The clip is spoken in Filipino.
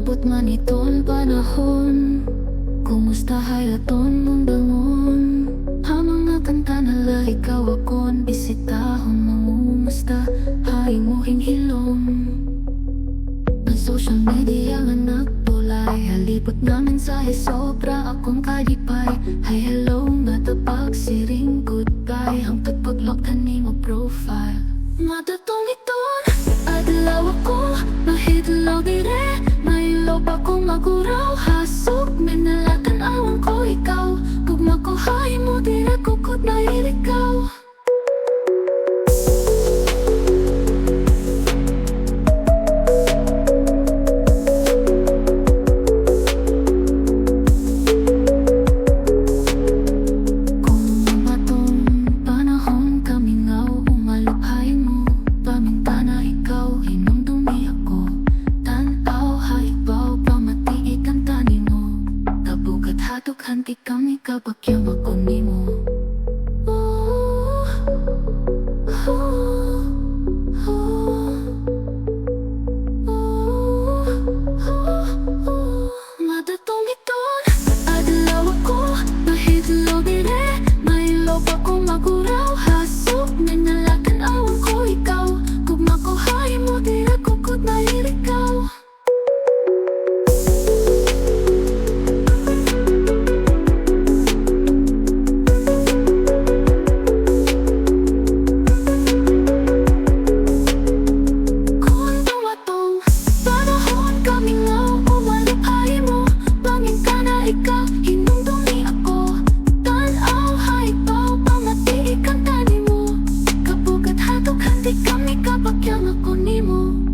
Naabot man iton panahon, kumusta haylaton mong dangon. Ang mga kanta nala ikaw akon bisitahon, mangumusta hay mo hinghilom. Ang social media nga nagtulay, halipot nga mensahe sobra akong kadipay. Hi hello nga tapag siring goodbye, hangtod pag-lock kanimo profile. Matatong iton, adlaw ako, mahidlaw dire. Maylo pa kong maguraw, hasok, minalatan awon ko ikaw. Gugma ko hay mo dire, kukot na ilikaw. Hanti kami kapag yung ako nimo. Madatong iton, adlaw ako, mahidlaw dire. Maylo pa kong maguraw, hasok, minalakan awon ko ikaw. Gugma ko hay mo dire, kukot na ilikaw. Ikaw, hinumdumi ako, tanaw, haibaw, pamati, ikang tani mo. Kapag at hatok, hanti kami kapag yung ako nimo.